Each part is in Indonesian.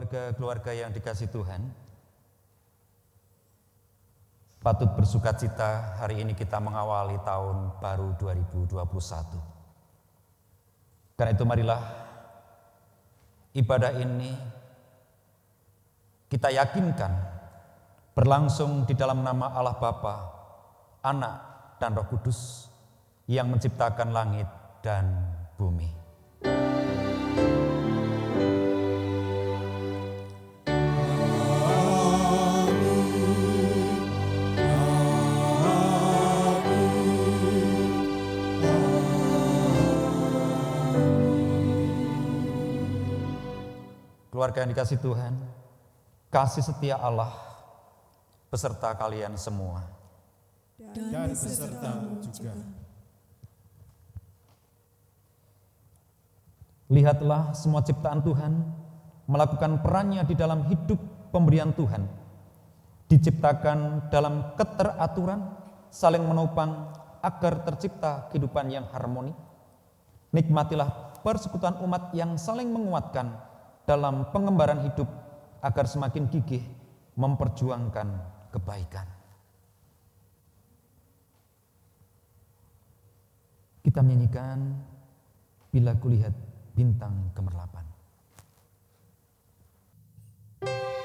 Keluarga-keluarga yang dikasihi Tuhan, patut bersukacita hari ini kita mengawali tahun baru 2021. Karena itu marilah ibadah ini kita yakinkan berlangsung di dalam nama Allah Bapa, Anak, dan Roh Kudus yang menciptakan langit dan bumi. Keluarga yang dikasihi Tuhan, kasih setia Allah beserta kalian semua. Dan besertamu juga. Lihatlah semua ciptaan Tuhan melakukan perannya di dalam hidup pemberian Tuhan. Diciptakan dalam keteraturan, saling menopang agar tercipta kehidupan yang harmoni. Nikmatilah persekutuan umat yang saling menguatkan dalam pengembaraan hidup agar semakin gigih memperjuangkan kebaikan. Kita menyanyikan Bila Kulihat Bintang Gemerlapan. Ya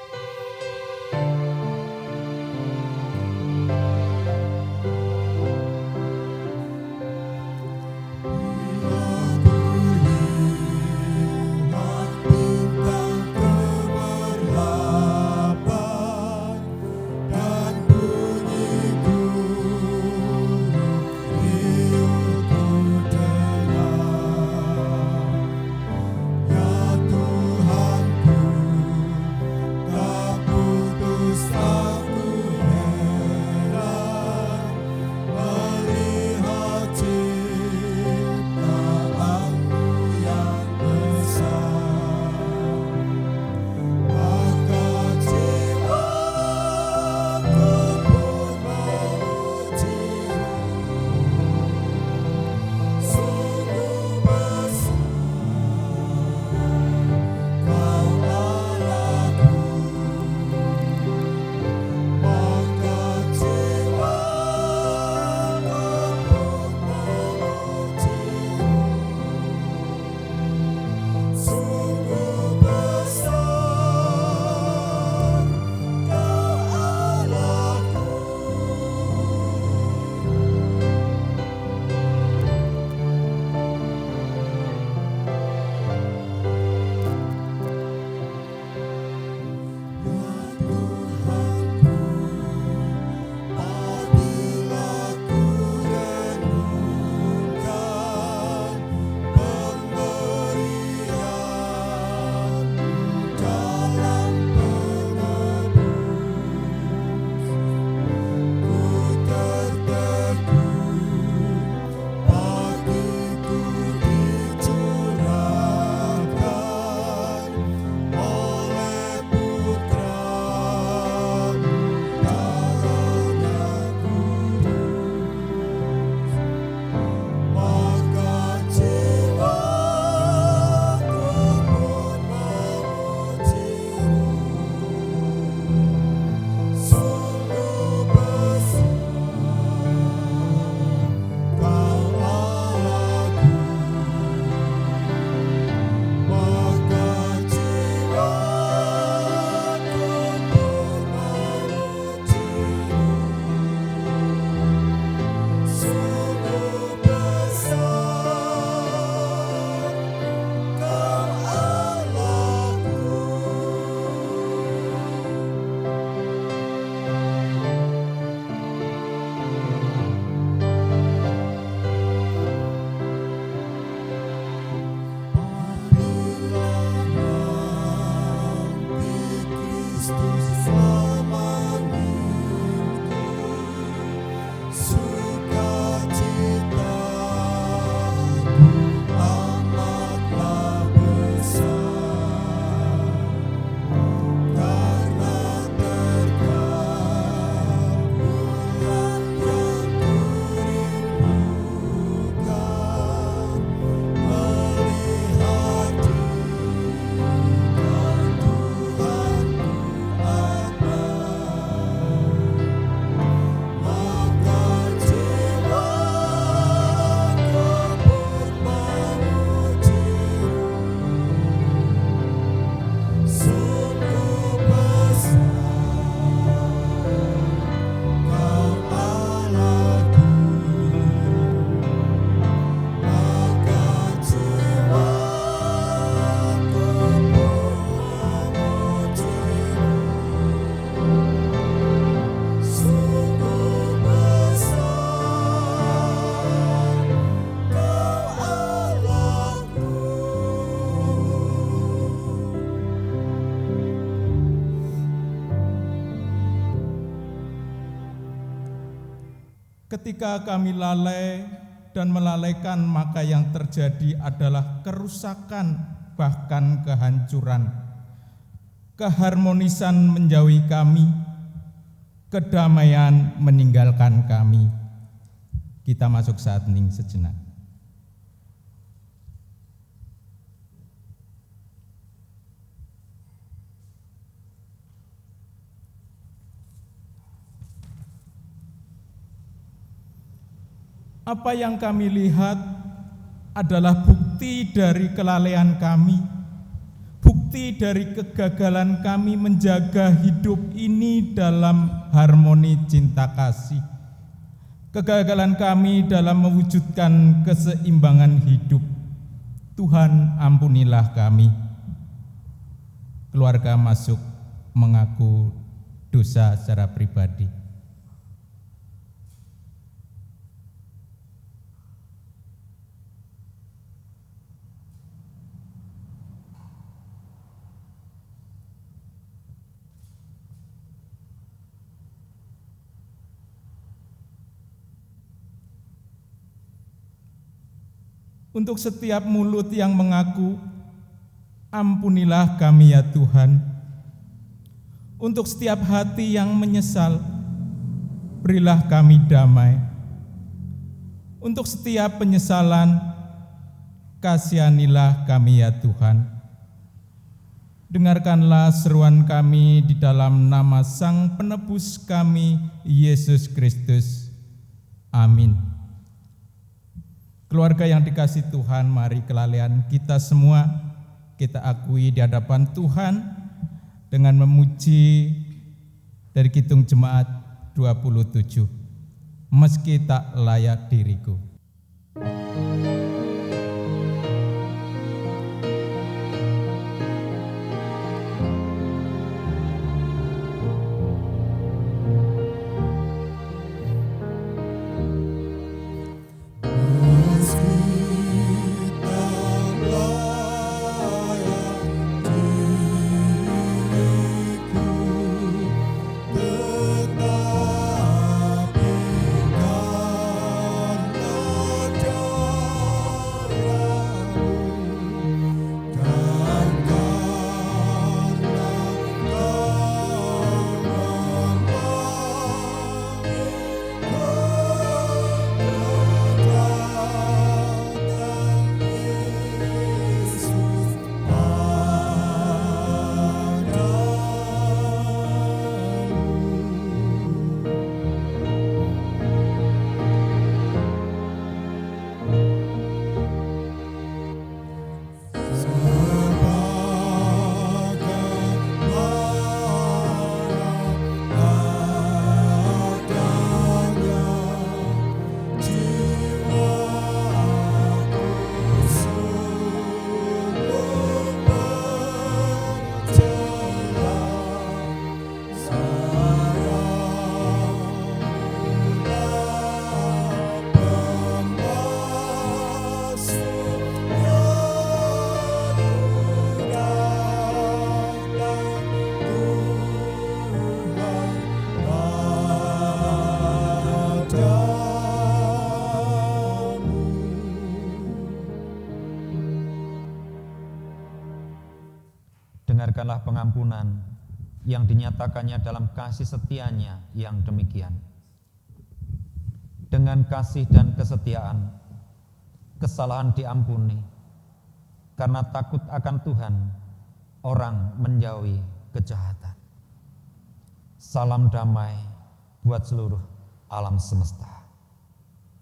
Ketika kami lalai dan melalaikan, maka yang terjadi adalah kerusakan, bahkan kehancuran. Keharmonisan menjauhi kami, kedamaian meninggalkan kami. Kita masuk saat hening sejenak. Apa yang kami lihat adalah bukti dari kelalaian kami, bukti dari kegagalan kami menjaga hidup ini dalam harmoni cinta kasih, kegagalan kami dalam mewujudkan keseimbangan hidup. Tuhan, ampunilah kami. Keluarga masuk mengaku dosa secara pribadi. Untuk setiap mulut yang mengaku, ampunilah kami ya Tuhan. Untuk setiap hati yang menyesal, berilah kami damai. Untuk setiap penyesalan, kasihanilah kami ya Tuhan. Dengarkanlah seruan kami di dalam nama Sang Penebus kami, Yesus Kristus. Amin. Keluarga yang dikasihi Tuhan, mari kelalaian kita semua kita akui di hadapan Tuhan dengan memuji dari Kidung Jemaat 27. Meski tak layak diriku. Dengarkanlah pengampunan yang dinyatakannya dalam kasih setianya yang demikian. Dengan kasih dan kesetiaan, kesalahan diampuni. Karena takut akan Tuhan, orang menjauhi kejahatan. Salam damai buat seluruh alam semesta.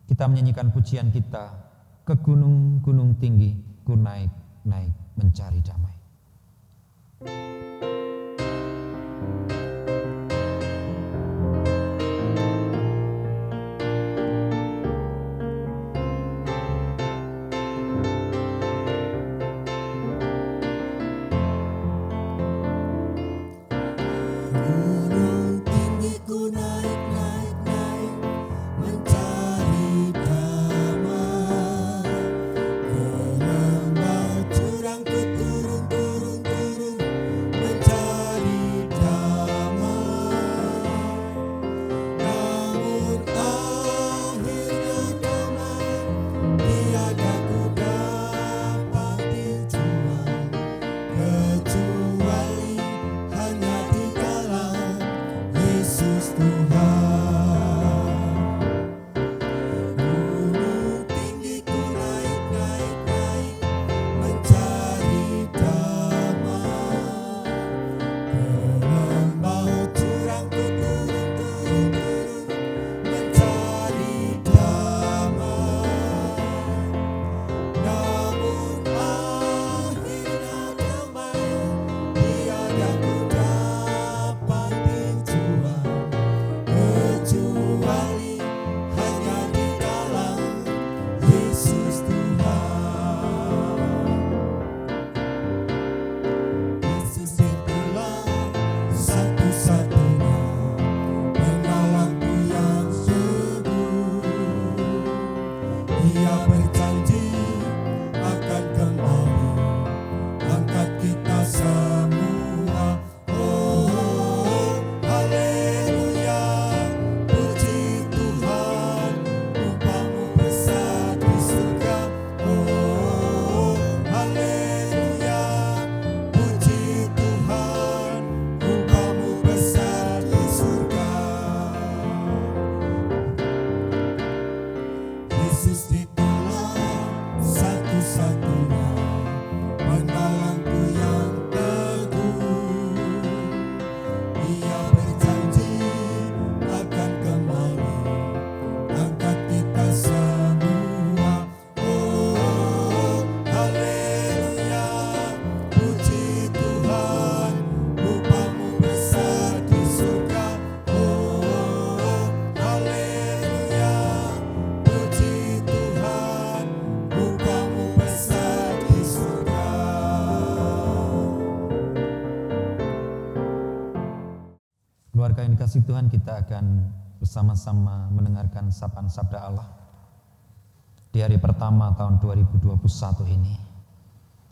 Kita menyanyikan pujian kita, ke gunung-gunung tinggi, ku naik-naik mencari damai. kasih Tuhan, kita akan bersama-sama mendengarkan sapaan sabda Allah di hari pertama tahun 2021 ini.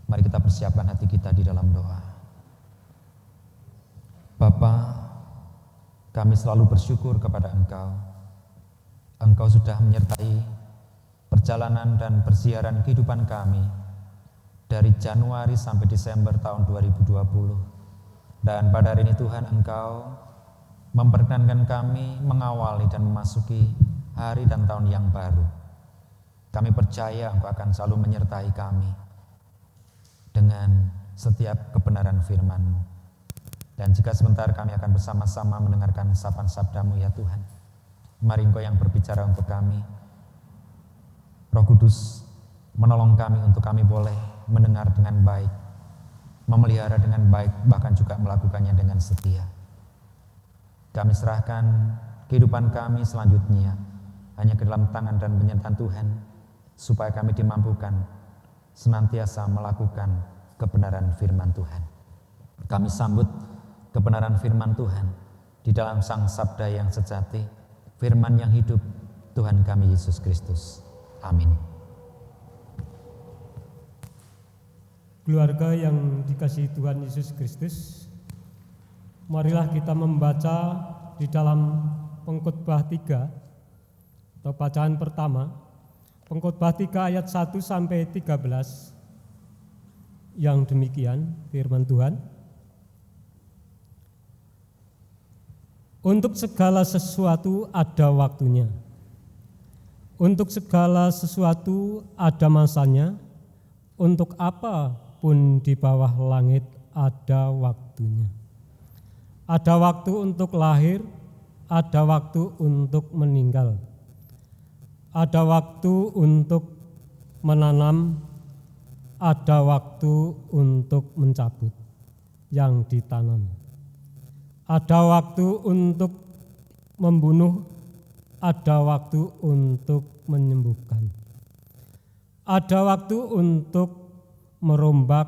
Mari kita persiapkan hati kita di dalam doa. Bapa, kami selalu bersyukur kepada Engkau. Engkau sudah menyertai perjalanan dan persiaran kehidupan kami dari Januari sampai Desember tahun 2020. Dan pada hari ini Tuhan, Engkau memperkenankan kami mengawali dan memasuki hari dan tahun yang baru. Kami percaya Engkau akan selalu menyertai kami dengan setiap kebenaran firman-Mu. Dan jika sebentar kami akan bersama-sama mendengarkan sapaan sabda-Mu ya Tuhan, mari Engkau yang berbicara untuk kami. Roh Kudus menolong kami untuk kami boleh mendengar dengan baik, memelihara dengan baik, bahkan juga melakukannya dengan setia. Kami serahkan kehidupan kami selanjutnya hanya ke dalam tangan dan penyertaan Tuhan, supaya kami dimampukan senantiasa melakukan kebenaran firman Tuhan. Kami sambut kebenaran firman Tuhan di dalam Sang Sabda yang sejati, firman yang hidup, Tuhan kami Yesus Kristus. Amin. Keluarga yang dikasihi Tuhan Yesus Kristus, marilah kita membaca di dalam Pengkhotbah 3 atau bacaan pertama, Pengkhotbah 3 ayat 1 sampai 13, yang demikian firman Tuhan. Untuk segala sesuatu ada waktunya, untuk segala sesuatu ada masanya, untuk apa pun di bawah langit ada waktunya. Ada waktu untuk lahir, ada waktu untuk meninggal. Ada waktu untuk menanam, ada waktu untuk mencabut yang ditanam. Ada waktu untuk membunuh, ada waktu untuk menyembuhkan. Ada waktu untuk merombak,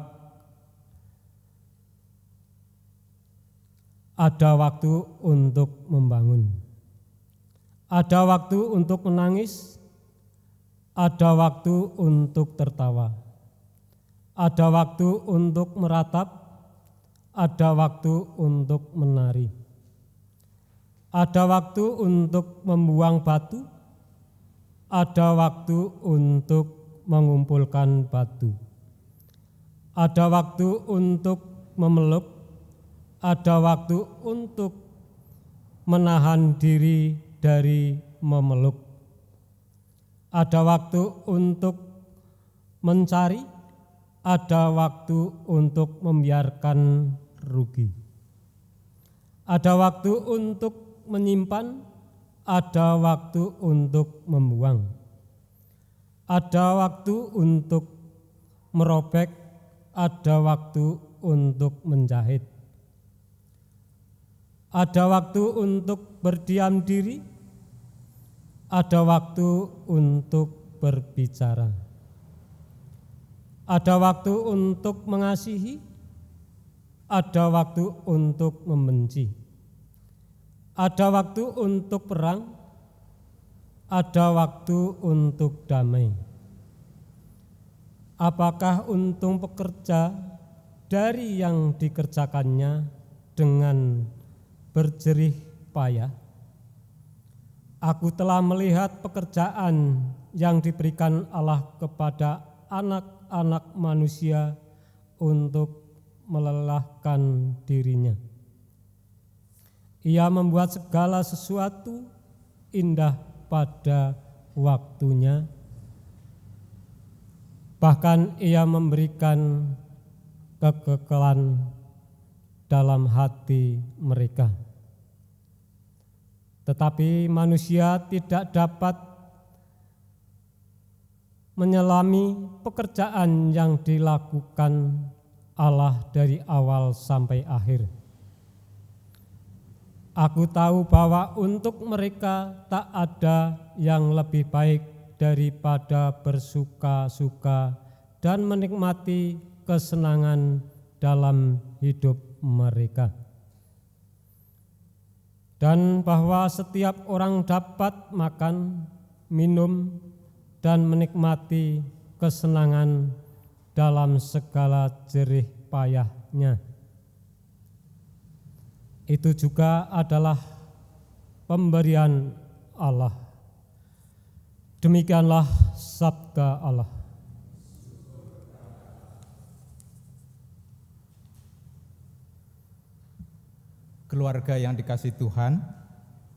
ada waktu untuk membangun. Ada waktu untuk menangis, ada waktu untuk tertawa. Ada waktu untuk meratap, ada waktu untuk menari. Ada waktu untuk membuang batu, ada waktu untuk mengumpulkan batu. Ada waktu untuk memeluk, ada waktu untuk menahan diri dari memeluk. Ada waktu untuk mencari, ada waktu untuk membiarkan rugi. Ada waktu untuk menyimpan, ada waktu untuk membuang. Ada waktu untuk merobek, ada waktu untuk menjahit. Ada waktu untuk berdiam diri, ada waktu untuk berbicara. Ada waktu untuk mengasihi, ada waktu untuk membenci. Ada waktu untuk perang, ada waktu untuk damai. Apakah untung pekerja dari yang dikerjakannya dengan berjerih payah? Aku telah melihat pekerjaan yang diberikan Allah kepada anak-anak manusia untuk melelahkan dirinya. Ia membuat segala sesuatu indah pada waktunya. Bahkan ia memberikan kekekalan dalam hati mereka. Tetapi manusia tidak dapat menyelami pekerjaan yang dilakukan Allah dari awal sampai akhir. Aku tahu bahwa untuk mereka tak ada yang lebih baik daripada bersuka-suka dan menikmati kesenangan dalam hidup mereka. dan bahwa setiap orang dapat makan, minum, dan menikmati kesenangan dalam segala jerih payahnya. Itu juga adalah pemberian Allah. Demikianlah sabda Allah. Keluarga yang dikasihi Tuhan,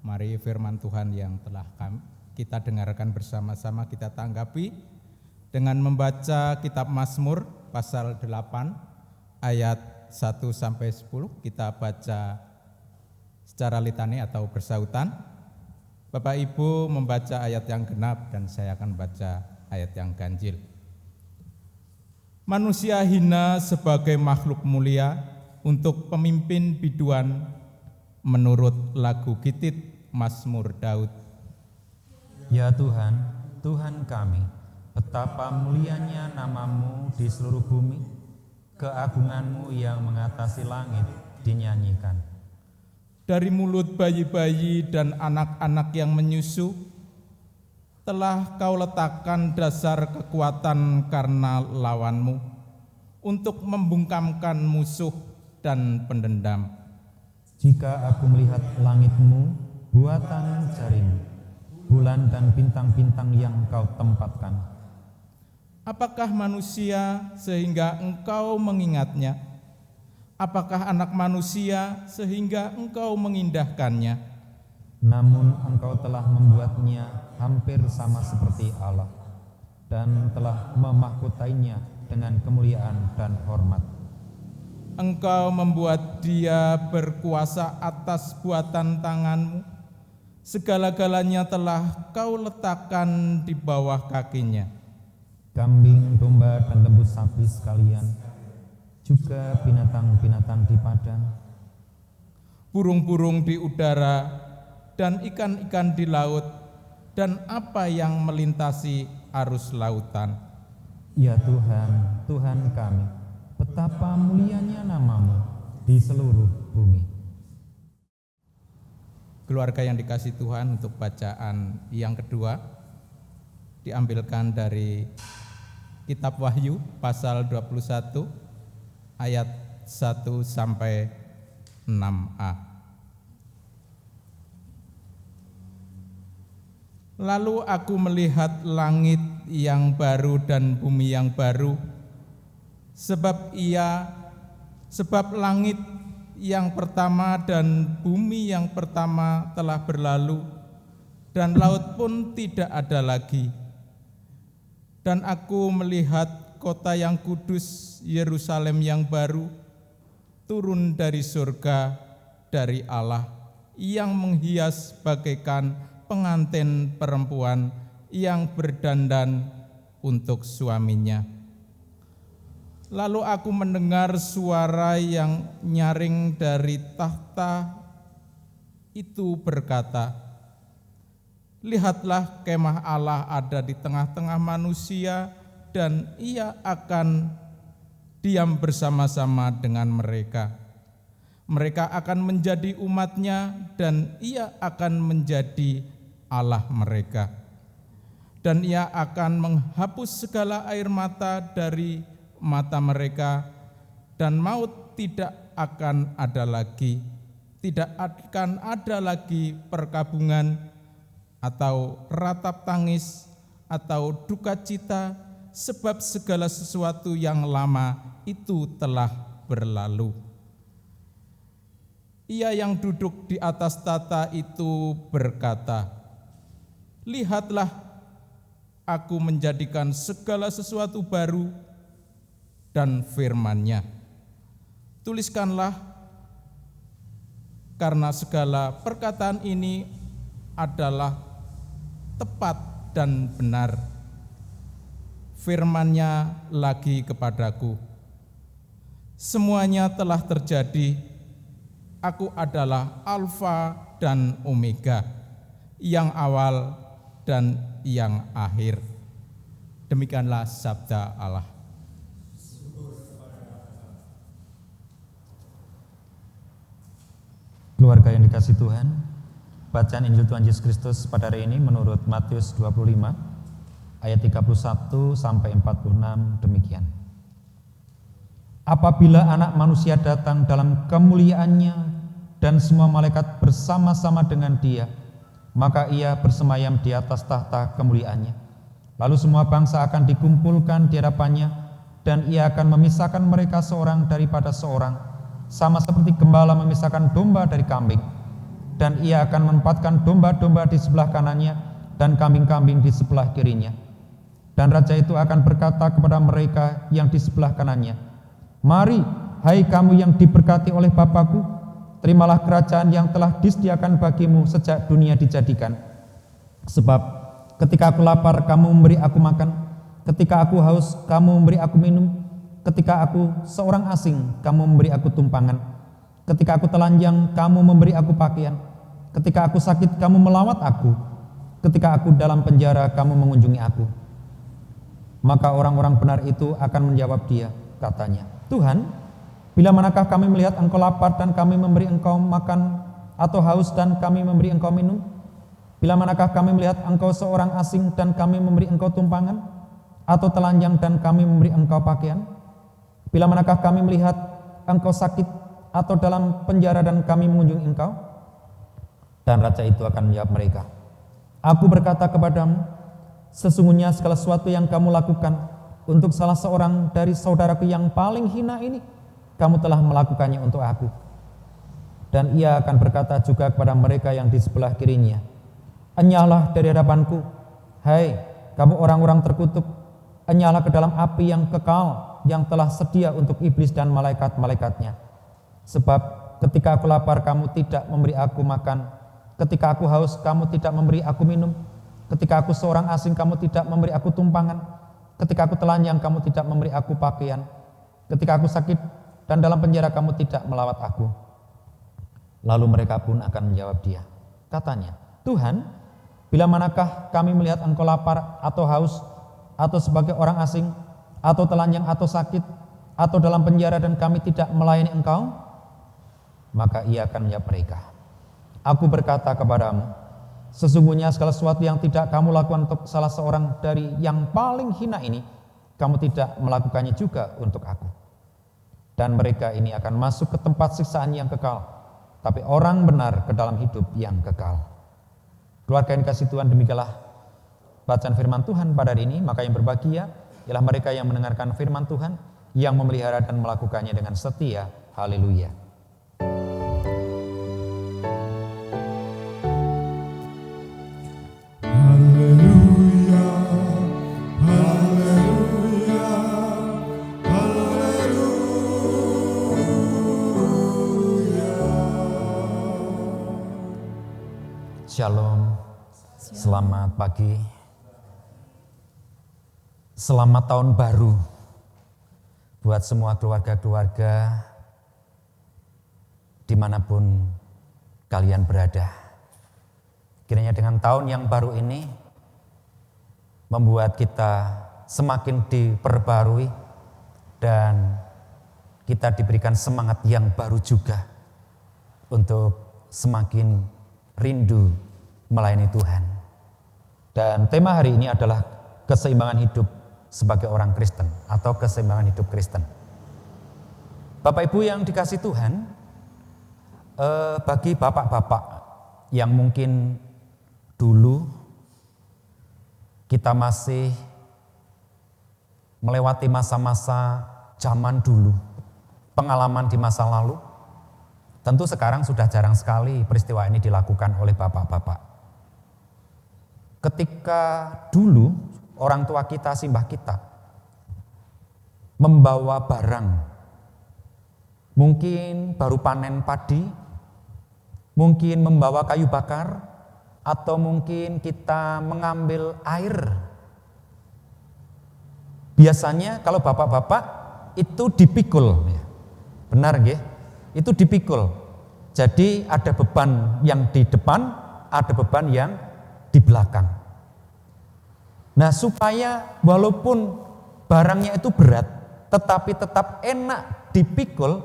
mari firman Tuhan yang telah kita dengarkan bersama-sama kita tanggapi dengan membaca kitab Mazmur pasal 8 ayat 1 sampai 10. Kita baca secara litani atau bersautan. Bapak Ibu membaca ayat yang genap dan saya akan baca ayat yang ganjil. Manusia hina sebagai makhluk mulia untuk pemimpin biduan menurut lagu Gitit Mazmur Daud. Ya Tuhan, Tuhan kami, betapa mulianya nama-Mu di seluruh bumi, keagungan-Mu yang mengatasi langit dinyanyikan. Dari mulut bayi-bayi dan anak-anak yang menyusu, telah Kau letakkan dasar kekuatan karena lawan-Mu, untuk membungkamkan musuh dan pendendam. Jika aku melihat langit-Mu, buatan jari-Mu, bulan dan bintang-bintang yang Kau tempatkan. Apakah manusia sehingga Engkau mengingatnya? Apakah anak manusia sehingga Engkau mengindahkannya? Namun Engkau telah membuatnya hampir sama seperti Allah, dan telah memahkotainya dengan kemuliaan dan hormat. Engkau membuat dia berkuasa atas buatan tangan-Mu. Segala-galanya telah Kau letakkan di bawah kakinya. Kambing, domba, dan lembu sapi sekalian, juga binatang-binatang di padang, Burung-burung di udara dan ikan-ikan di laut, dan apa yang melintasi arus lautan. Ya Tuhan, Tuhan kami, betapa mulianya nama-Mu di seluruh bumi. Keluarga yang dikasihi Tuhan, untuk bacaan yang kedua diambilkan dari kitab Wahyu pasal 21 ayat 1 sampai 6a. Lalu aku melihat langit yang baru dan bumi yang baru, sebab langit yang pertama dan bumi yang pertama telah berlalu, dan laut pun tidak ada lagi. Dan aku melihat kota yang kudus, Yerusalem yang baru, turun dari surga dari Allah, yang menghias bagaikan pengantin perempuan yang berdandan untuk suaminya. Lalu aku mendengar suara yang nyaring dari tahta itu berkata, lihatlah, kemah Allah ada di tengah-tengah manusia, dan Ia akan diam bersama-sama dengan mereka. Mereka akan menjadi umat-Nya, dan Ia akan menjadi Allah mereka. Dan Ia akan menghapus segala air mata dari mata mereka, dan maut tidak akan ada lagi. Tidak akan ada lagi perkabungan, atau ratap tangis, atau duka cita, sebab segala sesuatu yang lama itu telah berlalu. Ia yang duduk di atas tahta itu berkata, lihatlah, aku menjadikan segala sesuatu baru, dan firman-Nya, tuliskanlah, karena segala perkataan ini adalah tepat dan benar. Firman-Nya lagi kepadaku, semuanya telah terjadi. Aku adalah Alfa dan Omega, yang awal dan yang akhir. Demikianlah sabda Allah. Keluarga yang dikasihi Tuhan, Bacaan Injil Tuhan Yesus Kristus pada hari ini menurut Matius 25 ayat 31 sampai 46 demikian. Apabila Anak Manusia datang dalam kemuliaannya dan semua malaikat bersama-sama dengan Dia, maka Ia bersemayam di atas tahta kemuliaannya. Lalu semua bangsa akan dikumpulkan di hadapannya, dan Ia akan memisahkan mereka seorang daripada seorang, sama seperti gembala memisahkan domba dari kambing. Dan Ia akan menempatkan domba-domba di sebelah kanannya dan kambing-kambing di sebelah kirinya. Dan Raja itu akan berkata kepada mereka yang di sebelah kanannya, "Mari, hai kamu yang diberkati oleh Bapa-Ku, terimalah kerajaan yang telah disediakan bagimu sejak dunia dijadikan. Sebab ketika aku lapar, kamu memberi aku makan, ketika aku haus, kamu memberi aku minum, ketika aku seorang asing, kamu memberi aku tumpangan, ketika aku telanjang, kamu memberi aku pakaian, ketika aku sakit, kamu melawat aku, ketika aku dalam penjara, kamu mengunjungi aku." Maka orang-orang benar itu akan menjawab Dia, katanya, "Tuhan, bila manakah kami melihat Engkau lapar dan kami memberi Engkau makan, atau haus dan kami memberi Engkau minum? Bila manakah kami melihat Engkau seorang asing dan kami memberi Engkau tumpangan, atau telanjang dan kami memberi Engkau pakaian? Bila manakah kami melihat Engkau sakit atau dalam penjara dan kami mengunjungi Engkau?" Dan Raja itu akan menjawab mereka, "Aku berkata kepadamu, sesungguhnya segala sesuatu yang kamu lakukan untuk salah seorang dari saudaraku yang paling hina ini, kamu telah melakukannya untuk aku." Dan Ia akan berkata juga kepada mereka yang di sebelah kirinya, "Enyahlah dari hadapanku, hai kamu orang-orang terkutuk, enyahlah ke dalam api yang kekal yang telah sedia untuk iblis dan malaikat-malaikatnya. Sebab ketika aku lapar, kamu tidak memberi aku makan, ketika aku haus, kamu tidak memberi aku minum, ketika aku seorang asing, kamu tidak memberi aku tumpangan, ketika aku telanjang, kamu tidak memberi aku pakaian, ketika aku sakit dan dalam penjara, kamu tidak melawat aku." Lalu mereka pun akan menjawab Dia, katanya, "Tuhan, bila manakah kami melihat Engkau lapar atau haus, atau sebagai orang asing, atau telanjang atau sakit, atau dalam penjara dan kami tidak melayani Engkau?" Maka Ia akan menjawab mereka, "Aku berkata kepadamu, sesungguhnya segala sesuatu yang tidak kamu lakukan untuk salah seorang dari yang paling hina ini, kamu tidak melakukannya juga untuk aku." Dan mereka ini akan masuk ke tempat siksaan yang kekal, tapi orang benar ke dalam hidup yang kekal. Keluarga yang dikasihi Tuhan, demikianlah bacaan firman Tuhan pada hari ini. Maka yang berbahagia ialah mereka yang mendengarkan firman Tuhan, yang memelihara dan melakukannya dengan setia. Haleluya. Haleluya, haleluya, haleluya. Shalom, selamat pagi, selamat tahun baru buat semua keluarga-keluarga dimanapun kalian berada. Kiranya dengan tahun yang baru ini membuat kita semakin diperbarui dan kita diberikan semangat yang baru juga untuk semakin rindu melayani Tuhan. Dan tema hari ini adalah keseimbangan hidup sebagai orang Kristen atau keseimbangan hidup Kristen. Bapak Ibu yang dikasihi Tuhan, bagi bapak-bapak yang mungkin dulu kita masih melewati masa-masa zaman dulu, pengalaman di masa lalu, tentu sekarang sudah jarang sekali peristiwa ini dilakukan oleh bapak-bapak. Ketika dulu orang tua kita, simbah kita membawa barang, mungkin baru panen padi, mungkin membawa kayu bakar, atau mungkin kita mengambil air. Biasanya kalau bapak-bapak itu dipikul, benar nggih? Itu dipikul. Jadi ada beban yang di depan, ada beban yang di belakang. Nah, supaya walaupun barangnya itu berat, tetapi tetap enak dipikul,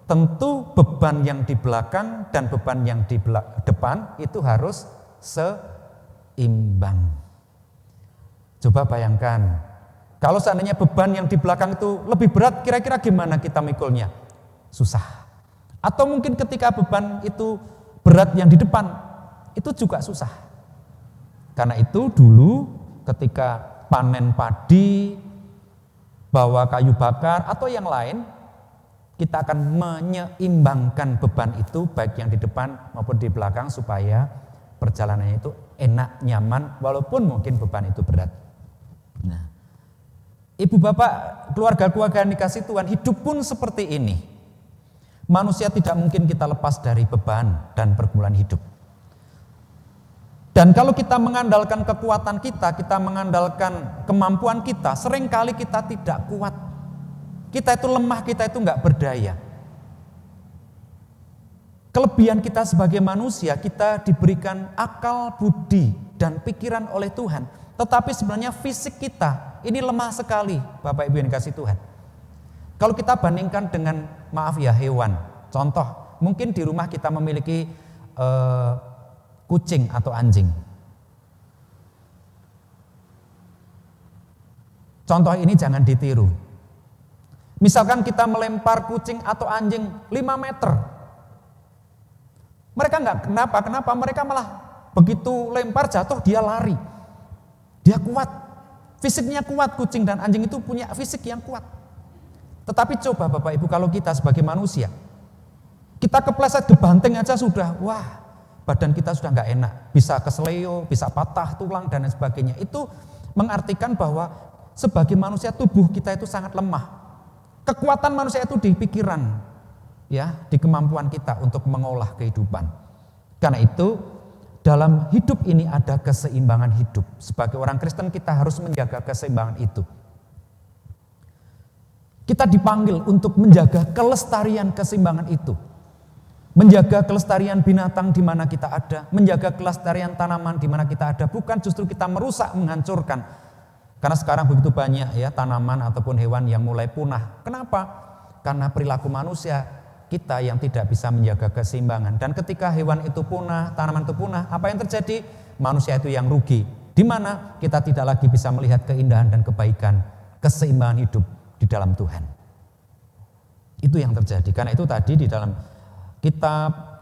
tentu beban yang di belakang dan beban yang di depan itu harus seimbang. Coba bayangkan, kalau seandainya beban yang di belakang itu lebih berat, kira-kira gimana kita mikulnya? Susah. Atau mungkin ketika beban itu berat yang di depan, itu juga susah. Karena itu dulu ketika panen padi, bawa kayu bakar atau yang lain, kita akan menyeimbangkan beban itu baik yang di depan maupun di belakang supaya perjalanannya itu enak, nyaman walaupun mungkin beban itu berat. Nah, ibu bapak, keluarga-keluarga yang dikasih Tuhan, hidup pun seperti ini. Manusia tidak mungkin kita lepas dari beban dan pergumulan hidup. Dan kalau kita mengandalkan kekuatan kita mengandalkan kemampuan kita, seringkali kita tidak kuat. Kita itu lemah, kita itu enggak berdaya. Kelebihan kita sebagai manusia, kita diberikan akal, budi, dan pikiran oleh Tuhan. Tetapi sebenarnya fisik kita ini lemah sekali, Bapak Ibu yang dikasih Tuhan. Kalau kita bandingkan dengan, maaf ya, hewan. Contoh, mungkin di rumah kita memiliki kucing atau anjing. Contoh ini jangan ditiru. Misalkan kita melempar kucing atau anjing 5 meter. Mereka enggak kenapa mereka malah begitu lempar jatuh dia lari. Dia kuat. Fisiknya kuat, kucing dan anjing itu punya fisik yang kuat. Tetapi coba Bapak Ibu, kalau kita sebagai manusia, kita kepleset gebanting aja sudah, wah, badan kita sudah enggak enak. Bisa keseleo, bisa patah tulang dan lain sebagainya. Itu mengartikan bahwa sebagai manusia tubuh kita itu sangat lemah. Kekuatan manusia itu di pikiran, ya, di kemampuan kita untuk mengolah kehidupan. Karena itu dalam hidup ini ada keseimbangan hidup. Sebagai orang Kristen kita harus menjaga keseimbangan itu. Kita dipanggil untuk menjaga kelestarian keseimbangan itu. Menjaga kelestarian binatang di mana kita ada, menjaga kelestarian tanaman di mana kita ada, bukan justru kita merusak, menghancurkan. Karena sekarang begitu banyak ya tanaman ataupun hewan yang mulai punah. Kenapa? Karena perilaku manusia kita yang tidak bisa menjaga keseimbangan. Dan ketika hewan itu punah, tanaman itu punah, apa yang terjadi? Manusia itu yang rugi. Di mana kita tidak lagi bisa melihat keindahan dan kebaikan, keseimbangan hidup di dalam Tuhan. Itu yang terjadi. Karena itu tadi di dalam kitab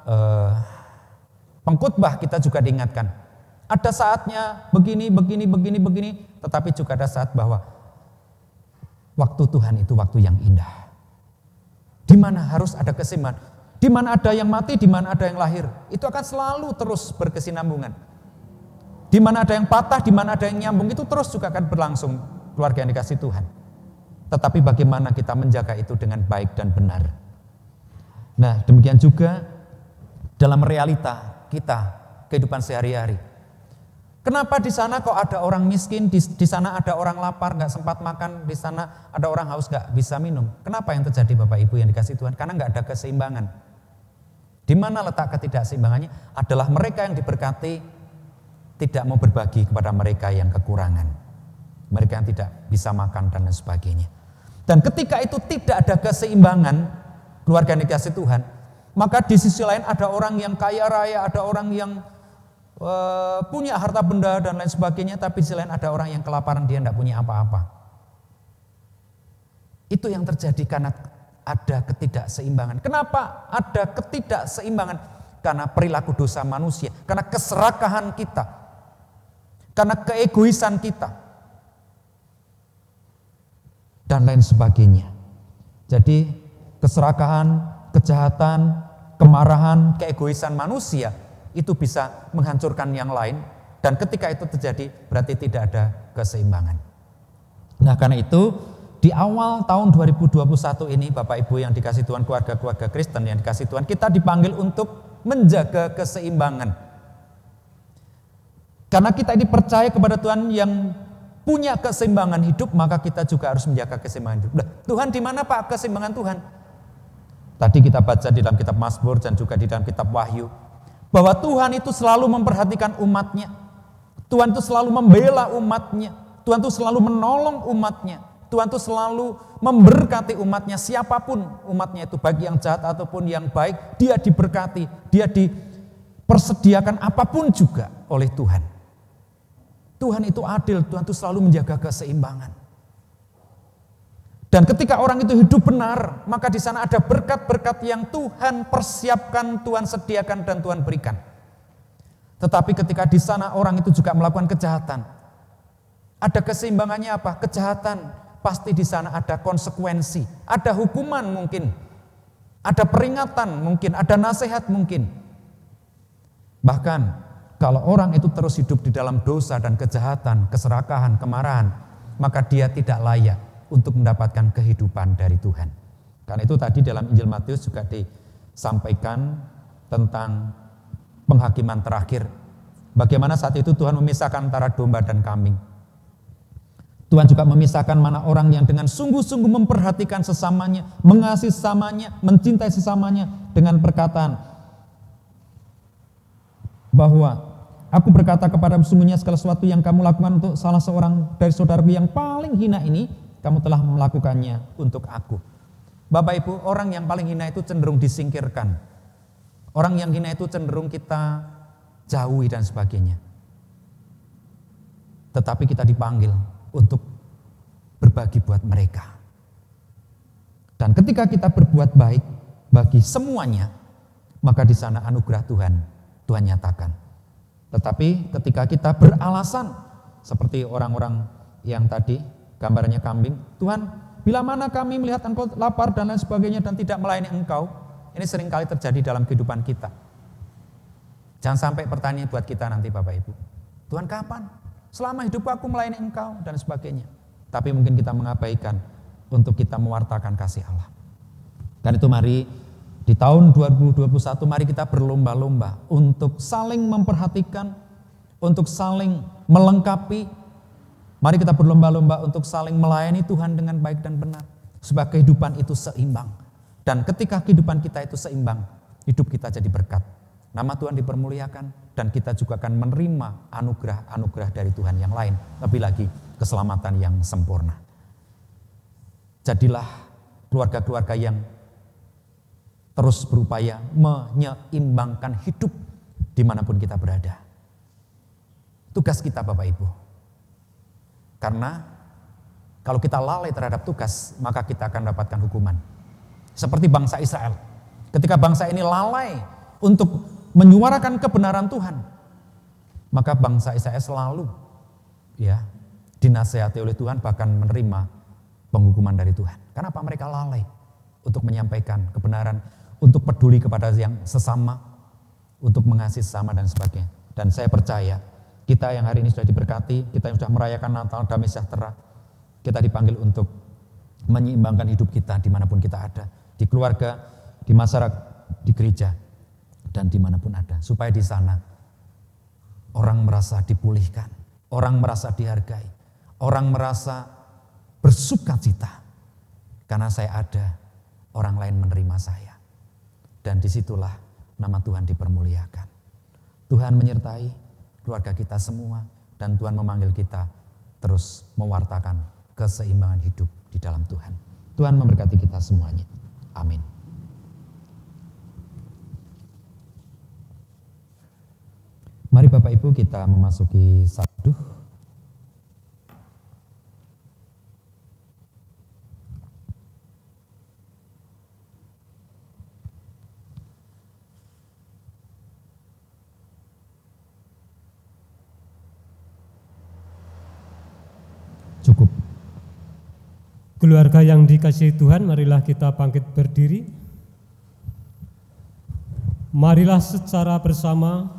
pengkhotbah kita juga diingatkan. Ada saatnya begini, tetapi juga ada saat bahwa waktu Tuhan itu waktu yang indah. Di mana harus ada keseimbangan, di mana ada yang mati, di mana ada yang lahir, itu akan selalu terus berkesinambungan. Di mana ada yang patah, di mana ada yang nyambung, itu terus juga akan berlangsung, keluarga yang dikasih Tuhan. Tetapi bagaimana kita menjaga itu dengan baik dan benar. Nah, demikian juga dalam realita kita, kehidupan sehari-hari. Kenapa di sana kok ada orang miskin, di sana ada orang lapar, nggak sempat makan, di sana ada orang haus, nggak bisa minum? Kenapa yang terjadi Bapak Ibu yang dikasih Tuhan? Karena nggak ada keseimbangan. Di mana letak ketidakseimbangannya? Adalah mereka yang diberkati tidak mau berbagi kepada mereka yang kekurangan, mereka yang tidak bisa makan dan lain sebagainya. Dan ketika itu tidak ada keseimbangan, keluarga yang dikasih Tuhan, maka di sisi lain ada orang yang kaya raya, ada orang yang punya harta benda dan lain sebagainya, tapi di sisi lain ada orang yang kelaparan, dia tidak punya apa-apa. Itu yang terjadi karena ada ketidakseimbangan. Kenapa ada ketidakseimbangan? Karena perilaku dosa manusia, karena keserakahan kita, karena keegoisan kita, dan lain sebagainya. Jadi keserakahan, kejahatan, kemarahan, keegoisan manusia itu bisa menghancurkan yang lain, dan ketika itu terjadi berarti tidak ada keseimbangan. Nah, karena itu di awal tahun 2021 ini Bapak Ibu yang dikasih Tuhan, keluarga-keluarga Kristen yang dikasih Tuhan, kita dipanggil untuk menjaga keseimbangan. Karena kita ini percaya kepada Tuhan yang punya keseimbangan hidup, maka kita juga harus menjaga keseimbangan hidup. Nah, Tuhan di mana Pak keseimbangan Tuhan? Tadi kita baca di dalam kitab Mazmur dan juga di dalam kitab Wahyu, bahwa Tuhan itu selalu memperhatikan umatnya. Tuhan itu selalu membela umatnya. Tuhan itu selalu menolong umatnya. Tuhan tuh selalu memberkati umatnya, siapapun umatnya itu, baik yang jahat ataupun yang baik, dia diberkati, dia dipersediakan apapun juga oleh Tuhan. Tuhan itu adil, Tuhan itu selalu menjaga keseimbangan. Dan ketika orang itu hidup benar, maka di sana ada berkat-berkat yang Tuhan persiapkan, Tuhan sediakan dan Tuhan berikan. Tetapi ketika di sana orang itu juga melakukan kejahatan, ada keseimbangannya apa? Kejahatan. Pasti di sana ada konsekuensi, ada hukuman mungkin, ada peringatan mungkin, ada nasihat mungkin. Bahkan kalau orang itu terus hidup di dalam dosa dan kejahatan, keserakahan, kemarahan, maka dia tidak layak untuk mendapatkan kehidupan dari Tuhan. Karena itu tadi dalam Injil Matius juga disampaikan tentang penghakiman terakhir. Bagaimana saat itu Tuhan memisahkan antara domba dan kambing. Tuhan juga memisahkan mana orang yang dengan sungguh-sungguh memperhatikan sesamanya, mengasihi sesamanya, mencintai sesamanya dengan perkataan bahwa aku berkata kepadamu, sungguhnya segala sesuatu yang kamu lakukan untuk salah seorang dari saudaramu yang paling hina ini, kamu telah melakukannya untuk aku. Bapak Ibu, orang yang paling hina itu cenderung disingkirkan. Orang yang hina itu cenderung kita jauhi dan sebagainya. Tetapi kita dipanggil untuk berbagi buat mereka. Dan ketika kita berbuat baik bagi semuanya, maka di sana anugerah Tuhan nyatakan. Tetapi ketika kita beralasan seperti orang-orang yang tadi gambarnya kambing, Tuhan, bila mana kami melihat engkau lapar dan lain sebagainya dan tidak melayani engkau, ini seringkali terjadi dalam kehidupan kita. Jangan sampai pertanyaan buat kita nanti Bapak Ibu, Tuhan kapan? Selama hidupku aku melayani engkau dan sebagainya. Tapi mungkin kita mengabaikan untuk kita mewartakan kasih Allah. Dan itu mari di tahun 2021 mari kita berlomba-lomba untuk saling memperhatikan, untuk saling melengkapi. Mari kita berlomba-lomba untuk saling melayani Tuhan dengan baik dan benar. Supaya kehidupan itu seimbang. Dan ketika kehidupan kita itu seimbang, hidup kita jadi berkat. Nama Tuhan dipermuliakan dan kita juga akan menerima anugerah-anugerah dari Tuhan yang lain. Lebih lagi keselamatan yang sempurna. Jadilah keluarga-keluarga yang terus berupaya menyeimbangkan hidup dimanapun kita berada. Tugas kita Bapak Ibu. Karena kalau kita lalai terhadap tugas, maka kita akan dapatkan hukuman. Seperti bangsa Israel. Ketika bangsa ini lalai untuk menyuarakan kebenaran Tuhan, maka bangsa Israel selalu dinasihati oleh Tuhan, bahkan menerima penghukuman dari Tuhan. Kenapa mereka lalai untuk menyampaikan kebenaran, untuk peduli kepada yang sesama, untuk mengasihi sesama dan sebagainya. Dan saya percaya kita yang hari ini sudah diberkati, kita yang sudah merayakan Natal damai sejahtera, kita dipanggil untuk menyeimbangkan hidup kita dimanapun kita ada, di keluarga, di masyarakat, di gereja, dan dimanapun ada, supaya di sana orang merasa dipulihkan, orang merasa dihargai, orang merasa bersuka cita karena saya ada, orang lain menerima saya, dan disitulah nama Tuhan dipermuliakan. Tuhan menyertai keluarga kita semua, dan Tuhan memanggil kita terus mewartakan keseimbangan hidup di dalam Tuhan. Tuhan memberkati kita semuanya. Amin. Mari Bapak Ibu kita memasuki saduh. Cukup. Keluarga yang dikasihi Tuhan, marilah kita bangkit berdiri. Marilah secara bersama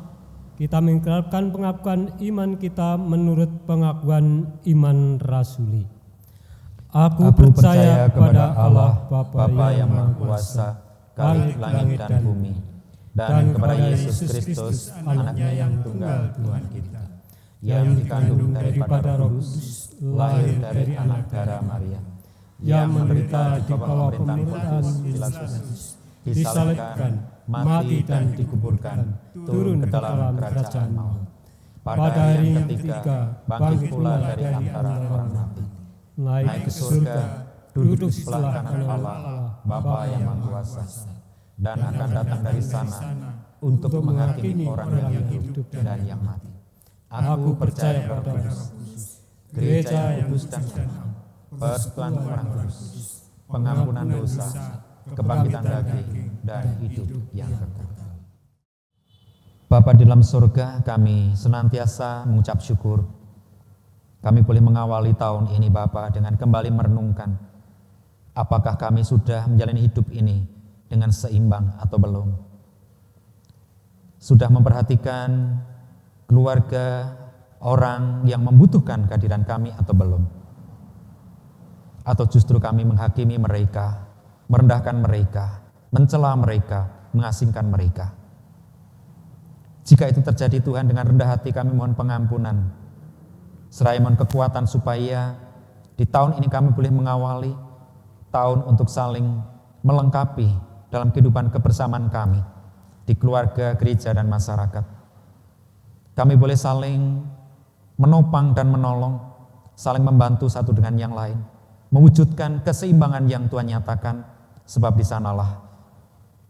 kita mengikrarkan pengakuan iman kita menurut pengakuan iman rasuli. Aku percaya kepada Allah Bapa yang Maha Kuasa, langit dan bumi, dan kepada Yesus Kristus, Anaknya yang tunggal Tuhan kita, yang dikandung daripada Roh Kudus, lahir dari anak darah Maria, yang menderita di bawah pemerintahan Pilatus, disalibkan, mati dan dikuburkan, turun ke dalam kerajaan maut. Pada hari yang ketiga, bangkit pula dari antara orang mati, naik ke surga, duduk di sebelah kanan Allah, Bapa yang Maha Kuasa, dan akan datang dari sana untuk menghakimi orang yang hidup dan yang mati. Aku percaya pada gereja yang kudus dan persekutuan orang kudus, pengampunan dosa, kebangkitan daging, dan hidup yang kekal. Bapa di dalam surga, kami senantiasa mengucap syukur. Kami boleh mengawali tahun ini Bapa dengan kembali merenungkan apakah kami sudah menjalani hidup ini dengan seimbang atau belum. Sudah memperhatikan keluarga orang yang membutuhkan kehadiran kami atau belum. Atau justru kami menghakimi mereka, merendahkan mereka, mencela mereka, mengasingkan mereka. Jika itu terjadi Tuhan, dengan rendah hati kami mohon pengampunan. Seraya mohon kekuatan supaya di tahun ini kami boleh mengawali tahun untuk saling melengkapi dalam kehidupan kebersamaan kami di keluarga, gereja, dan masyarakat. Kami boleh saling menopang dan menolong, saling membantu satu dengan yang lain, mewujudkan keseimbangan yang Tuhan nyatakan, sebab di sanalah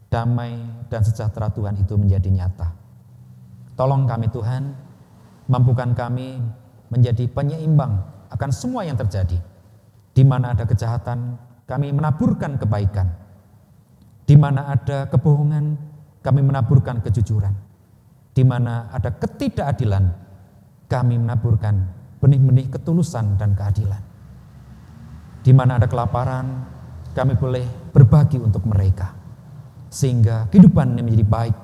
damai dan sejahtera Tuhan itu menjadi nyata. Tolong kami Tuhan, mampukan kami menjadi penyeimbang akan semua yang terjadi. Di mana ada kejahatan, kami menaburkan kebaikan. Di mana ada kebohongan, kami menaburkan kejujuran. Di mana ada ketidakadilan, kami menaburkan benih-benih ketulusan dan keadilan. Di mana ada kelaparan, kami boleh berbagi untuk mereka. Sehingga kehidupan ini menjadi baik,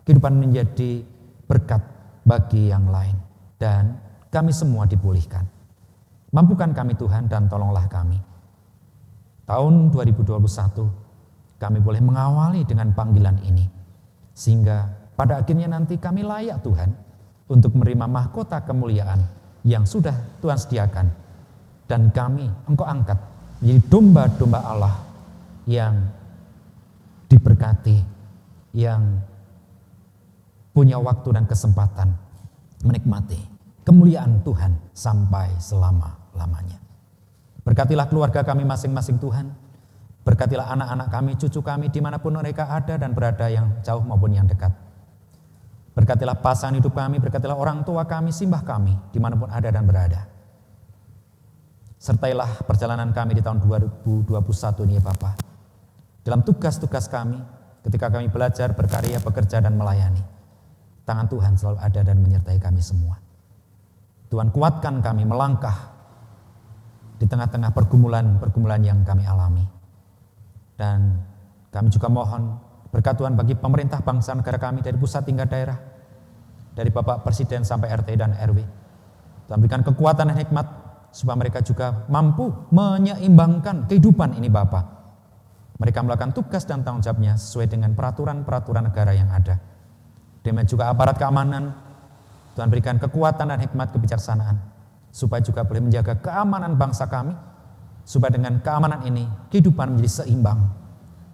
kehidupan menjadi berkat bagi yang lain. Dan kami semua dipulihkan. Mampukan kami Tuhan dan tolonglah kami. Tahun 2021 kami boleh mengawali dengan panggilan ini. Sehingga pada akhirnya nanti kami layak Tuhan untuk menerima mahkota kemuliaan yang sudah Tuhan sediakan. Dan kami Engkau angkat menjadi domba-domba Allah yang diberkati, yang punya waktu dan kesempatan menikmati kemuliaan Tuhan sampai selama-lamanya. Berkatilah keluarga kami masing-masing Tuhan. Berkatilah anak-anak kami, cucu kami dimanapun mereka ada dan berada, yang jauh maupun yang dekat. Berkatilah pasangan hidup kami, berkatilah orang tua kami, simbah kami dimanapun ada dan berada. Sertailah perjalanan kami di tahun 2021 ini ya Bapa. Dalam tugas-tugas kami, ketika kami belajar, berkarya, bekerja, dan melayani. Tangan Tuhan selalu ada dan menyertai kami semua. Tuhan kuatkan kami melangkah di tengah-tengah pergumulan-pergumulan yang kami alami. Dan kami juga mohon berkat Tuhan bagi pemerintah bangsa negara kami dari pusat hingga daerah, dari Bapak Presiden sampai RT dan RW. Tuhan berikan kekuatan dan hikmat supaya mereka juga mampu menyeimbangkan kehidupan ini Bapak. Mereka melakukan tugas dan tanggung jawabnya sesuai dengan peraturan-peraturan negara yang ada. Demikian juga aparat keamanan, Tuhan berikan kekuatan dan hikmat kebijaksanaan supaya juga boleh menjaga keamanan bangsa kami, supaya dengan keamanan ini kehidupan menjadi seimbang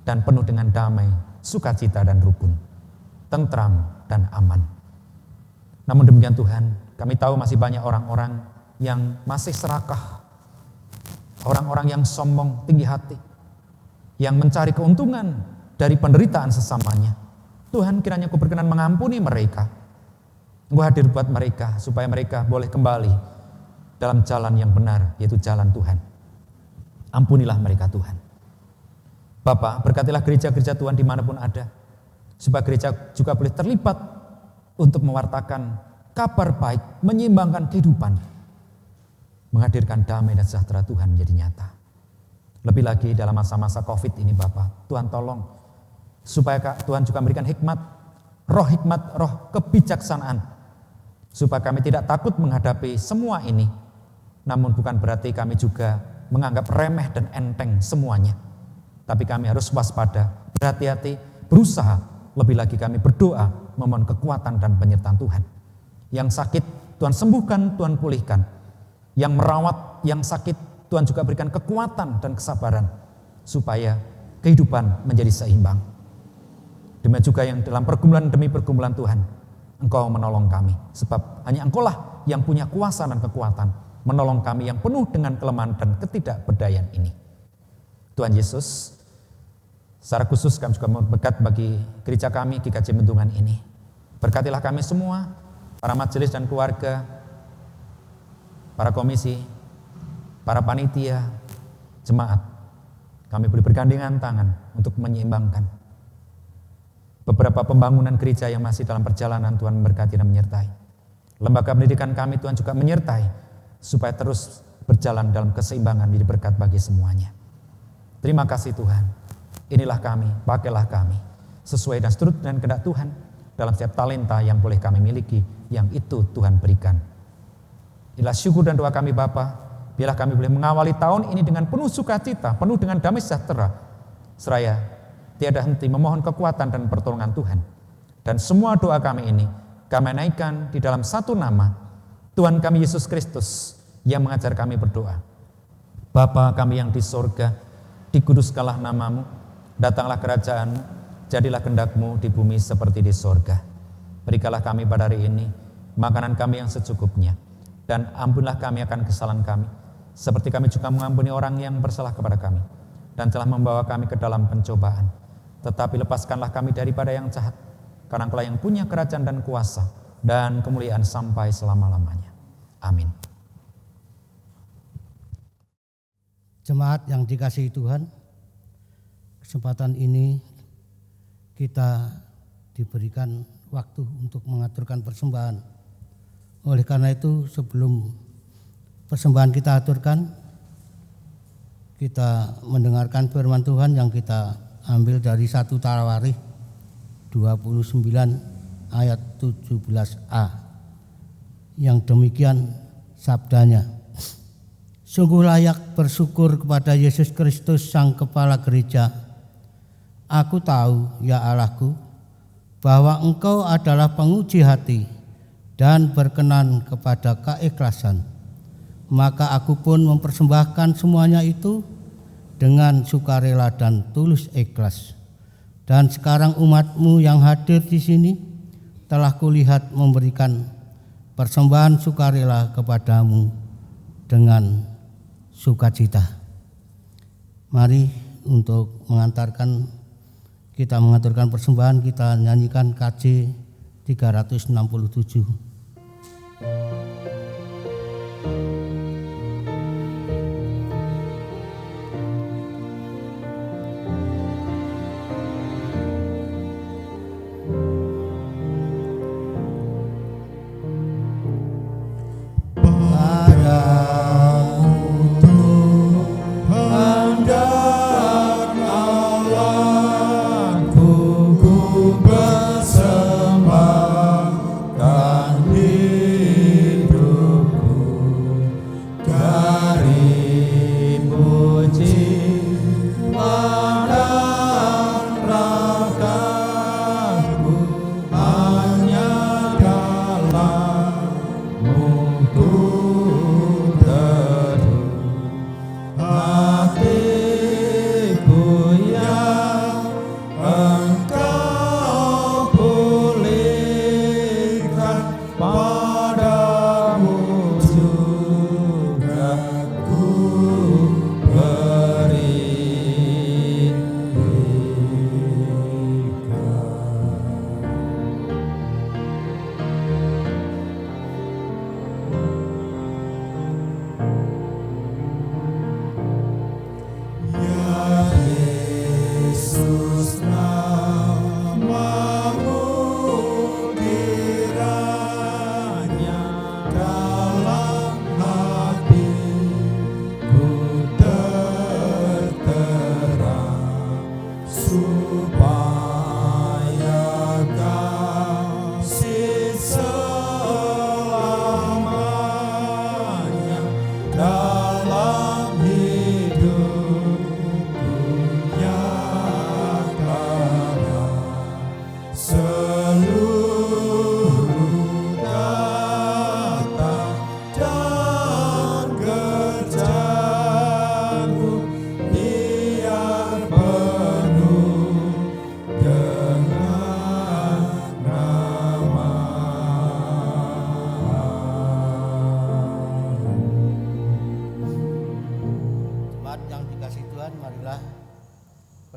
dan penuh dengan damai, sukacita dan rukun, tentram dan aman. Namun demikian Tuhan, kami tahu masih banyak orang-orang yang masih serakah, orang-orang yang sombong, tinggi hati, yang mencari keuntungan dari penderitaan sesamanya. Tuhan, kiranya Kau berkenan mengampuni mereka. Engkau hadir buat mereka supaya mereka boleh kembali dalam jalan yang benar, yaitu jalan Tuhan. Ampunilah mereka Tuhan. Bapa, berkatilah gereja-gereja Tuhan dimanapun ada, supaya gereja juga boleh terlibat untuk mewartakan kabar baik, menyeimbangkan kehidupan, menghadirkan damai dan sejahtera Tuhan menjadi nyata. Lebih lagi dalam masa-masa COVID ini Bapa, Tuhan tolong supaya Tuhan juga memberikan hikmat, roh kebijaksanaan, supaya kami tidak takut menghadapi semua ini. Namun bukan berarti kami juga menganggap remeh dan enteng semuanya. Tapi kami harus waspada, berhati-hati, berusaha. Lebih lagi kami berdoa, memohon kekuatan dan penyertaan Tuhan. Yang sakit Tuhan sembuhkan, Tuhan pulihkan. Yang merawat, yang sakit Tuhan juga berikan kekuatan dan kesabaran, supaya kehidupan menjadi seimbang. Demikian juga yang dalam pergumulan demi pergumulan Tuhan, Engkau menolong kami, sebab hanya Engkau lah yang punya kuasa dan kekuatan menolong kami yang penuh dengan kelemahan dan ketidakberdayaan ini. Tuhan Yesus, secara khusus kami juga berkat bagi gereja kami GKJ Bendungan ini. Berkatilah kami semua, para majelis dan keluarga, para komisi, para panitia, jemaat. Kami boleh bergandengan tangan untuk menyeimbangkan beberapa pembangunan gereja yang masih dalam perjalanan. Tuhan memberkati dan menyertai. Lembaga pendidikan kami Tuhan juga menyertai supaya terus berjalan dalam keseimbangan menjadi berkat bagi semuanya. Terima kasih Tuhan. Inilah kami, pakailah kami sesuai dan seturut dengan kehendak Tuhan dalam setiap talenta yang boleh kami miliki, yang itu Tuhan berikan. Inilah syukur dan doa kami Bapa. Biarlah kami boleh mengawali tahun ini dengan penuh sukacita, penuh dengan damai sejahtera, seraya tiada henti memohon kekuatan dan pertolongan Tuhan. Dan semua doa kami ini kami naikkan di dalam satu nama, Tuhan kami Yesus Kristus yang mengajar kami berdoa. Bapa kami yang di sorga, dikuduskanlah namamu, datanglah kerajaanmu, jadilah kehendak-mu di bumi seperti di sorga. Berikanlah kami pada hari ini makanan kami yang secukupnya, dan ampunilah kami akan kesalahan kami, seperti kami juga mengampuni orang yang bersalah kepada kami. Dan telah membawa kami ke dalam pencobaan, tetapi lepaskanlah kami daripada yang jahat, karena Engkau yang punya kerajaan dan kuasa dan kemuliaan sampai selama-lamanya. Amin. Jemaat yang dikasihi Tuhan, kesempatan ini kita diberikan waktu untuk mengaturkan persembahan. Oleh karena itu, sebelum persembahan kita aturkan, kita mendengarkan firman Tuhan yang kita ambil dari 1 Tawarikh 29 ayat 17a, yang demikian sabdanya. Sungguh layak bersyukur kepada Yesus Kristus Sang Kepala Gereja. Aku tahu, ya Allahku, bahwa Engkau adalah penguji hati dan berkenan kepada keikhlasan. Maka aku pun mempersembahkan semuanya itu dengan sukarela dan tulus ikhlas. Dan sekarang umat-Mu yang hadir di sini telah kulihat memberikan persembahan sukarela kepadamu dengan sukacita. Mari untuk kita mengaturkan persembahan, kita nyanyikan KJ 367. Bersembahkan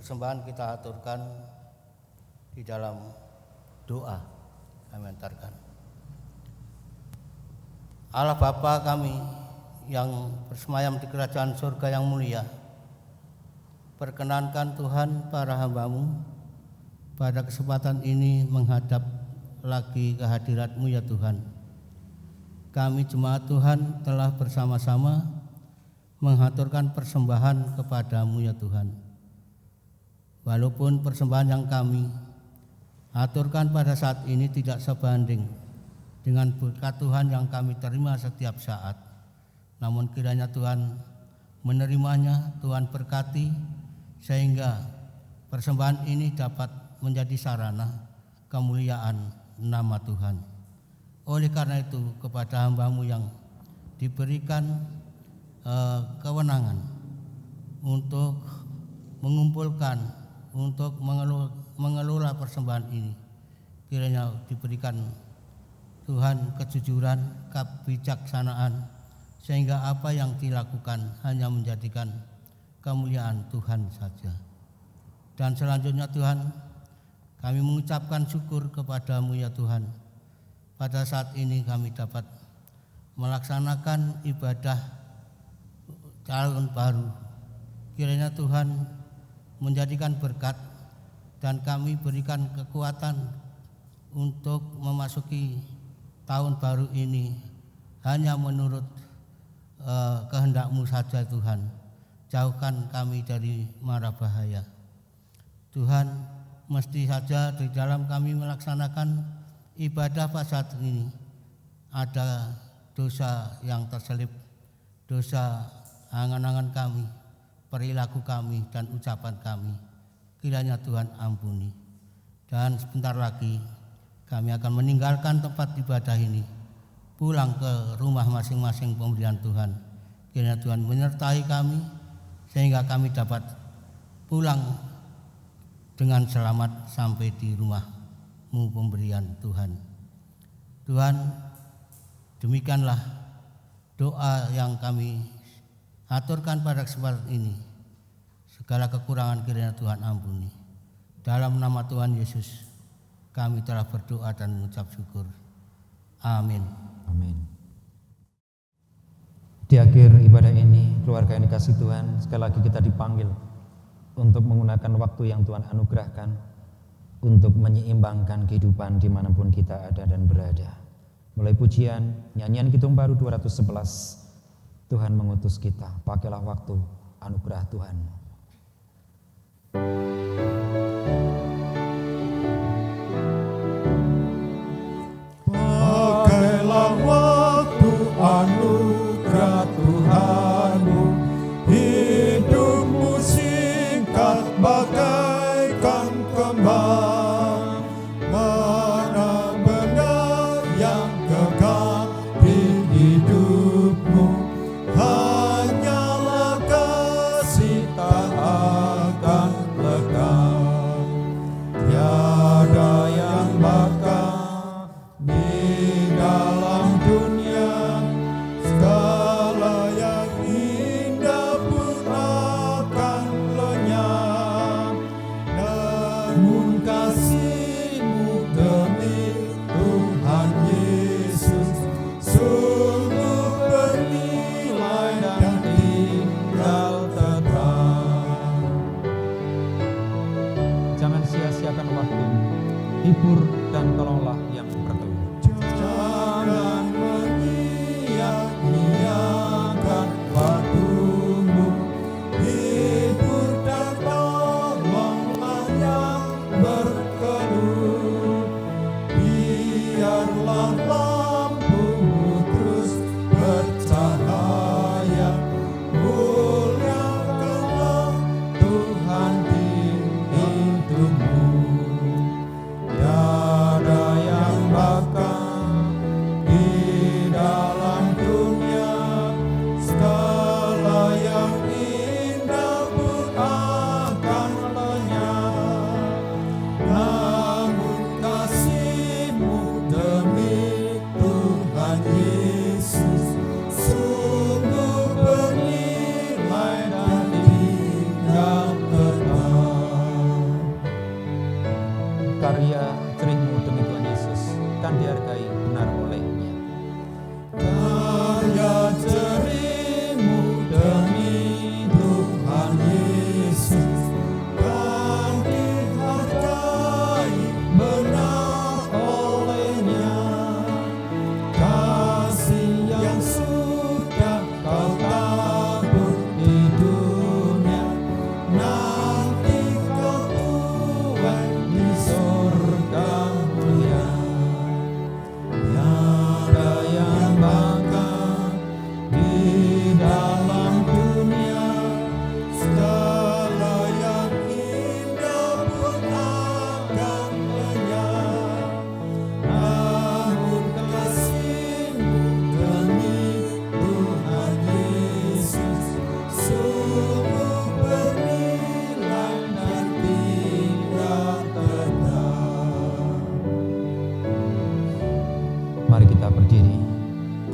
persembahan kita aturkan di dalam doa. Kami antarkan. Allah Bapa kami yang bersemayam di kerajaan surga yang mulia, perkenankan Tuhan para hamba-Mu pada kesempatan ini menghadap lagi kehadirat-Mu ya Tuhan. Kami jemaat Tuhan telah bersama-sama mengaturkan persembahan kepada-Mu ya Tuhan. Walaupun persembahan yang kami aturkan pada saat ini tidak sebanding dengan berkat Tuhan yang kami terima setiap saat, namun kiranya Tuhan menerimanya, Tuhan berkati sehingga persembahan ini dapat menjadi sarana kemuliaan nama Tuhan. Oleh karena itu kepada hamba-Mu yang diberikan kewenangan untuk mengumpulkan, untuk mengelola persembahan ini, kiranya diberikan Tuhan kejujuran, kebijaksanaan, sehingga apa yang dilakukan hanya menjadikan kemuliaan Tuhan saja. Dan selanjutnya Tuhan, kami mengucapkan syukur kepada-Mu ya Tuhan. Pada saat ini kami dapat melaksanakan ibadah tahun baru. Kiranya Tuhan menjadikan berkat dan kami berikan kekuatan untuk memasuki tahun baru ini hanya menurut kehendak-Mu saja Tuhan. Jauhkan kami dari mara bahaya. Tuhan, mesti saja di dalam kami melaksanakan ibadah pada saat ini ada dosa yang terselip, dosa angan-angan kami, perilaku kami dan ucapan kami. Kiranya Tuhan ampuni. Dan sebentar lagi kami akan meninggalkan tempat ibadah ini, pulang ke rumah masing-masing pemberian Tuhan. Kiranya Tuhan menyertai kami sehingga kami dapat pulang dengan selamat sampai di rumah-Mu pemberian Tuhan. Tuhan, demikianlah doa yang kami aturkan pada kesempatan ini. Segala kekurangan kiranya Tuhan ampuni. Dalam nama Tuhan Yesus kami telah berdoa dan mengucap syukur. Amin. Amin. Di akhir ibadah ini, keluarga yang dikasih Tuhan, sekali lagi kita dipanggil untuk menggunakan waktu yang Tuhan anugerahkan untuk menyeimbangkan kehidupan dimanapun kita ada dan berada. Mulai pujian, nyanyian Kidung Baru 211, Tuhan mengutus kita, pakailah waktu anugerah Tuhan. Pakailah waktu anugerah Tuhanmu, hidupmu singkat bagaikan kembang. Mana benar yang kekal di hidupmu, hanyalah kasih tak akan lekang. Tiada yang bakal di dalam dunia, segala yang indah pun akan lenyap.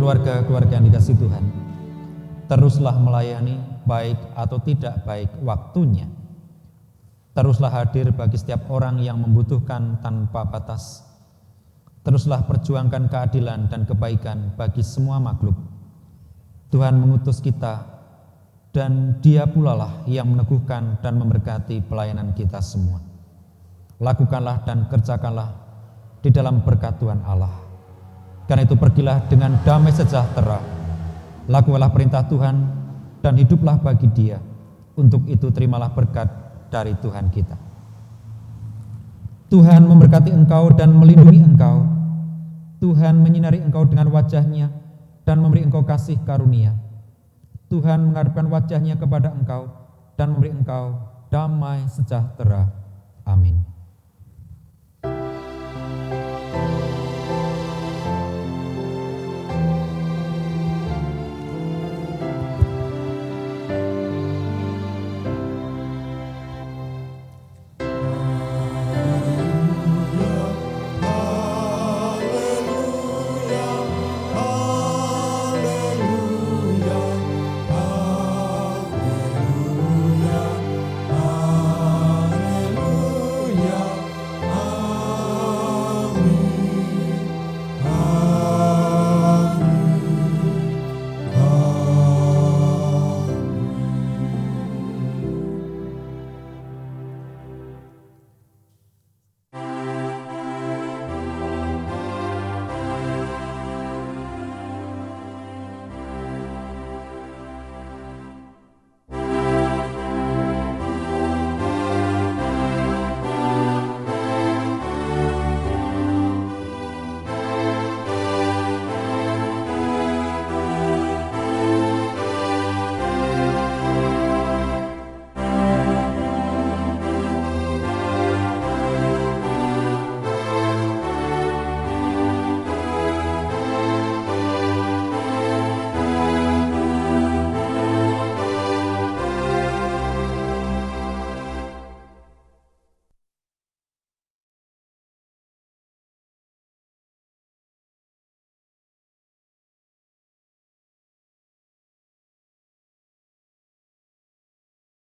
keluarga-keluarga yang dikasihi Tuhan, teruslah melayani baik atau tidak baik waktunya. Teruslah hadir bagi setiap orang yang membutuhkan tanpa batas. Teruslah perjuangkan keadilan dan kebaikan bagi semua makhluk. Tuhan mengutus kita, dan Dia pula lah yang meneguhkan dan memberkati pelayanan kita semua. Lakukanlah dan kerjakanlah di dalam berkat Tuhan Allah. Karena itu pergilah dengan damai sejahtera. Lakukanlah perintah Tuhan dan hiduplah bagi Dia. Untuk itu terimalah berkat dari Tuhan kita. Tuhan memberkati engkau dan melindungi engkau. Tuhan menyinari engkau dengan wajah-Nya dan memberi engkau kasih karunia. Tuhan menghadapkan wajah-Nya kepada engkau dan memberi engkau damai sejahtera. Amin.